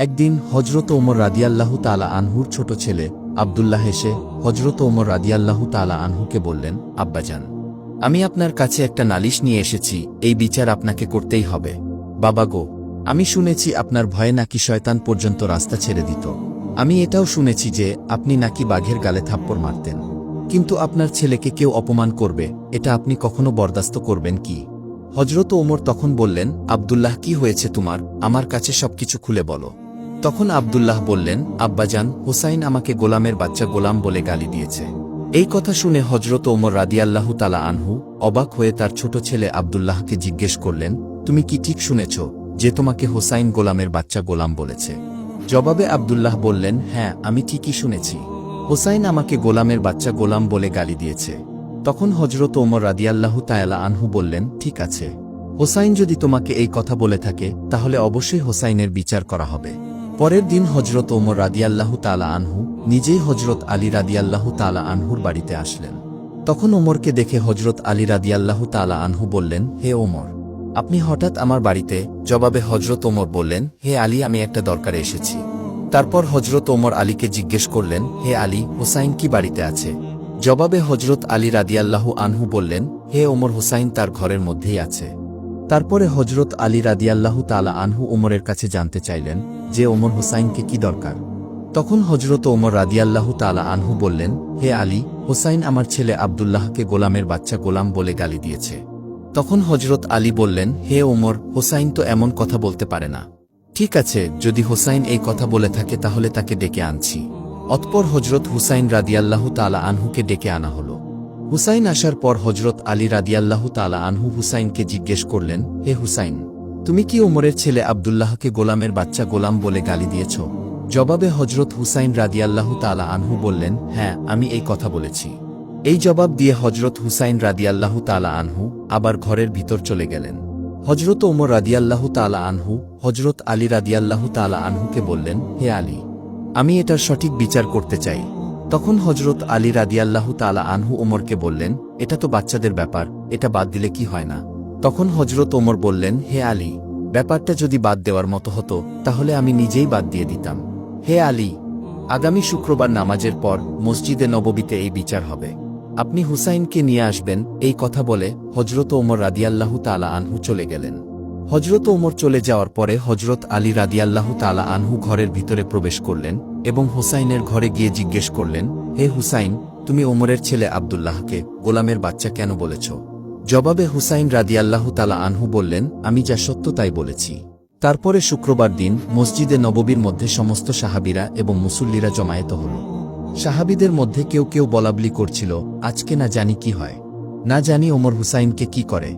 একদিন হজরত ওমর রাদিয়াল্লাহু তাআলা আনহুর ছোট ছেলে আব্দুল্লাহ এসে হজরত ওমর রাদিয়াল্লাহু তাআলা আনহুকে বললেন, আব্বাজান, আমি আপনার কাছে একটা নালিশ নিয়ে এসেছি, এই বিচার আপনাকে করতেই হবে। বাবা গো, আমি শুনেছি আপনার ভয়ে নাকি শয়তান পর্যন্ত রাস্তা ছেড়ে দিত। আমি এটাও শুনেছি যে আপনি নাকি বাঘের গালে থাপ্পড় মারতেন। কিন্তু আপনার ছেলেকে কেউ অপমান করবে, এটা আপনি কখনো বরদাস্ত করবেন কি? হজরত ওমর তখন বললেন, আব্দুল্লাহ, কি হয়েছে তোমার? আমার কাছে সবকিছু খুলে বলো। তখন আব্দুল্লাহ বললেন, আব্বাজান, হুসাইন আমাকে গোলামের বাচ্চা গোলাম বলে গালি দিয়েছে। এই কথা শুনে হজরত ওমর রাদিয়াল্লাহু তাআলা আনহু অবাক হয়ে তার ছোট ছেলে আব্দুল্লাহকে জিজ্ঞেস করলেন, তুমি কি ঠিক শুনেছ যে তোমাকে হুসাইন গোলামের বাচ্চা গোলাম বলেছে? জবাবে আব্দুল্লাহ বললেন, হ্যাঁ, আমি ঠিকই শুনেছি। হুসাইন আমাকে গোলামের বাচ্চা গোলাম বলে গালি দিয়েছে। তখন হজরত ওমর রাদিয়াল্লাহু তাআলা আনহু বললেন, ঠিক আছে, হুসাইন যদি তোমাকে এই কথা বলে থাকে তাহলে অবশ্যই হুসাইনের বিচার করা হবে। পরের দিন হজরত ওমর রাদিয়াল্লাহু তাআলা আনহু নিজেই হজরত আলী রাদিয়াল্লাহু তাআলা আনহুর বাড়িতে আসলেন। তখন ওমরকে দেখে হজরত আলী রাদিয়াল্লাহু তাআলা আনহু বললেন, হে ওমর, আপনি হঠাৎ আমার বাড়িতে? জবাবে হজরত ওমর বললেন, হে আলী, আমি একটা দরকারে এসেছি। তারপর হজরত ওমর আলীকে জিজ্ঞেস করলেন, হে আলী, হুসাইন কি বাড়িতে আছে? জবাবে হজরত আলী রাদিয়াল্লাহু আনহু বললেন, হে ওমর, হুসাইন তার ঘরের মধ্যেই আছে। তারপরে হজরত আলী রাদিয়াল্লাহু তাআলা আনহু ওমরের কাছে জানতে চাইলেন যে ওমর, হুসাইনকে কি দরকার? তখন হজরত ওমর রাদিয়াল্লাহু তাআলা আনহু বললেন, হে আলী, হুসাইন আমার ছেলে আব্দুল্লাহকে গোলামের বাচ্চা গোলাম বলে গালি দিয়েছে। তখন হজরত আলী বললেন, হে ওমর, হুসাইন তো এমন কথা বলতে পারে না। ঠিক আছে, যদি হুসাইন এই কথা বলে থাকে তাহলে তাকে ডেকে আনছি। অতঃপর হজরত হুসাইন রাদিয়াল্লাহু তাআলা আনহুকে ডেকে আনা হল। হুসাইন আসার পর হজরত আলী রাদিয়াল্লাহু তাআলা আনহু হুসাইনকে জিজ্ঞেস করলেন, হে হুসাইন, তুমি কি ওমরের ছেলে আব্দুল্লাহকে গোলামের বাচ্চা গোলাম বলে গালি দিয়েছ? জবাবে হজরত হুসাইন রাদিয়াল্লাহু তাআলা আনহু বললেন, হ্যাঁ, আমি এই কথা বলেছি। এই জবাব দিয়ে হজরত হুসাইন রাদিয়াল্লাহু তাআলা আনহু আবার ঘরের ভিতর চলে গেলেন। হজরত ওমর রাদিয়াল্লাহু তাআলা আনহু হজরত আলী রাদিয়াল্লাহু তাআলা আনহুকে বললেন, হে আলী, আমি এটার সঠিক বিচার করতে চাই। তখন হজরত আলী রাদিয়াল্লাহু তাআলা আনহু ওমরকে বললেন, এটা তো বাচ্চাদের ব্যাপার, এটা বাদ দিলে কি হয় না? তখন হজরত ওমর বললেন, হে আলী, ব্যাপারটা যদি বাদ দেওয়ার মতো হতো তাহলে আমি নিজেই বাদ দিয়ে দিতাম। হে আলী, আগামী শুক্রবার নামাজের পর মসজিদে নববীতে এই বিচার হবে। আপনি হুসাইনকে নিয়ে আসবেন। এই কথা বলে হজরত ওমর রাদিয়াল্লাহু তাআলা আনহু চলে গেলেন। হজরত ওমর চলে যাওয়ার পরে হজরত আলী রাদিয়াল্লাহু তাআলা আনহু ঘরের ভিতরে প্রবেশ করলেন এবং হুসাইনের ঘরে গিয়ে জিজ্ঞেস করলেন, হে হুসাইন, তুমি ওমরের ছেলে আব্দুল্লাহকে গোলামের বাচ্চা কেন বলেছ? জবাবে হুসাইন রাদিয়াল্লাহু তাআলা আনহু বললেন, আমি যা সত্য তাই বলেছি। তারপরে শুক্রবার দিন মসজিদে নববীর মধ্যে সমস্ত সাহাবীরা এবং মুসল্লিরা জমায়েত হল। সাহাবীদের মধ্যে কেউ কেউ বলাবলি করছিল, আজকে না জানি কি হয়, না জানি ওমর হুসাইনকে কি করে।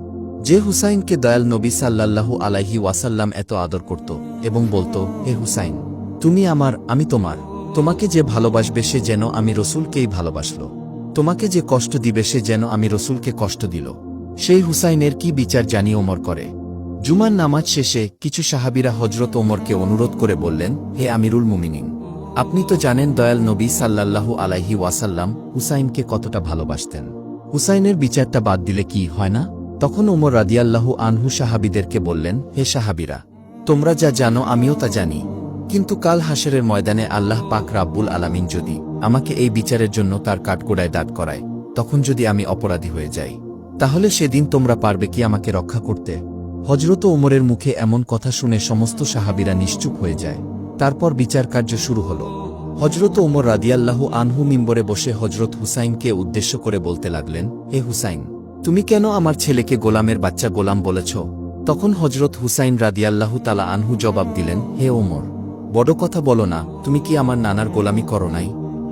যে হুসাইনকে দয়াল নবী সাল্লাল্লাহু আলাইহি ওয়াসাল্লাম এত আদর করত এবং বলতো, হে হুসাইন, তুমি আমার, আমি তোমার। তোমাকে যে ভালোবাসবে সে যেন আমি রসুলকেই ভালোবাসল, তোমাকে যে কষ্ট দিবে সে যেন আমি রসুলকে কষ্ট দিল। সেই হুসাইনের কি বিচার জানি ওমর করে। জুমার নামাজ শেষে কিছু সাহাবীরা হজরত ওমরকে অনুরোধ করে বললেন, হে আমিরুল মুমিনিন, আপনি তো জানেন দয়াল নবী সাল্লাল্লাহু আলাইহি ওয়াসাল্লাম হুসাইনকে কতটা ভালোবাসতেন। হুসাইনের বিচারটা বাদ দিলে কি হয় না? তখন ওমর রাদিয়াল্লাহু আনহু সাহাবীদেরকে বললেন, হে সাহাবীরা, তোমরা যা জানো আমিও তা জানি, কিন্তু কাল হাশরের ময়দানে আল্লাহ পাক রাব্বুল আলামিন যদি আমাকে এই বিচারের জন্য তার কাঠগড়ায় দাঁড় করায়, তখন যদি আমি অপরাধী হয়ে যাই, তাহলে সেদিন তোমরা পারবে কি আমাকে রক্ষা করতে? হজরত ওমরের মুখে এমন কথা শুনে সমস্ত সাহাবীরা নিশ্চুপ হয়ে যায়। তারপর বিচার কার্য শুরু হল। হজরত ওমর রাদিয়াল্লাহু আনহু মিম্বরে বসে হজরত হুসাইনকে উদ্দেশ্য করে বলতে লাগলেন, হে হুসাইন, তুমি কেন আমার ছেলেকে গোলামের বাচ্চা গোলাম বলেছ? তখন হজরত হুসাইন রাদিয়াল্লাহু তাআলা আনহু জবাব দিলেন, হে ওমর, বড় কথা বলো না, তুমি কি আমার নানার গোলামি করো নাই?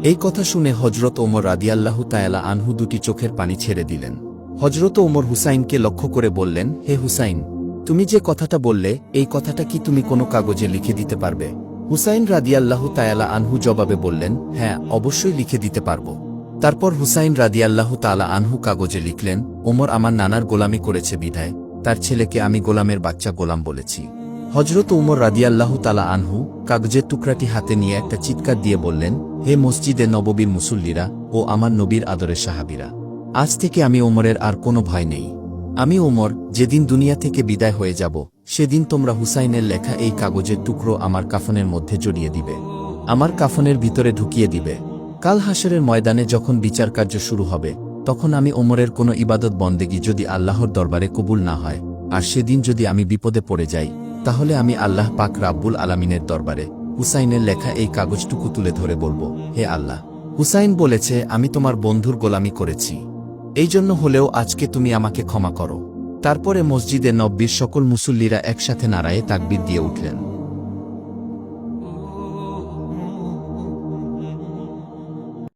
এই কথা শুনে হজরত ওমর রাদিয়াল্লাহু তাআলা আনহু দুটি চোখের পানি ছেড়ে দিলেন। হজরত ওমর হুসাইনকে লক্ষ্য করে বললেন, হে হুসাইন, তুমি যে কথাটা বললে এই কথাটা কি তুমি কোনো কাগজে লিখে দিতে পারবে? হুসাইন রাদিয়াল্লাহু তাআলা আনহু জবাবে বললেন, হ্যাঁ, অবশ্যই লিখে দিতে পারব। তারপর হুসাইন রাদিয়াল্লাহু তাআলা আনহু কাগজে লিখলেন, ওমর আমার নানার গোলামি করেছে বিধায় তার ছেলেকে আমি গোলামের বাচ্চা গোলাম বলেছি। হজরত ওমর রাদিয়াল্লাহু তাআলা আনহু কাগজের টুকরাটি হাতে নিয়ে একটা চিৎকার দিয়ে বললেন, হে মসজিদে নববীর মুসল্লিরা ও আমার নবীর আদরের সাহাবীরা, আজ থেকে আমি ওমরের আর কোনো ভয় নেই। আমি ওমর যেদিন দুনিয়া থেকে বিদায় হয়ে যাব সেদিন তোমরা হুসাইনের লেখা এই কাগজের টুকরো আমার কাফনের মধ্যে জড়িয়ে দিবে, আমার কাফনের ভিতরে ঢুকিয়ে দিবে। কাল হাসরের ময়দানে যখন বিচার কার্য শুরু হবে, তখন আমি ওমরের কোনো ইবাদত বন্দেগী যদি আল্লাহর দরবারে কবুল না হয়, আর সেদিন যদি আমি বিপদে পড়ে যাই, তাহলে আমি আল্লাহ পাক রাব্বুল আলামিনের দরবারে হুসাইনের লেখা এই কাগজটুকু তুলে ধরে বলবো, হে আল্লাহ, হুসাইন বলেছে আমি তোমার বন্ধুর গোলামি করেছি, এই জন্য হলেও আজকে তুমি আমাকে ক্ষমা করো। তারপরে মসজিদে নব্বীর সকল মুসল্লিরা একসাথে নারায়ে তাকবীর দিয়ে উঠলেন।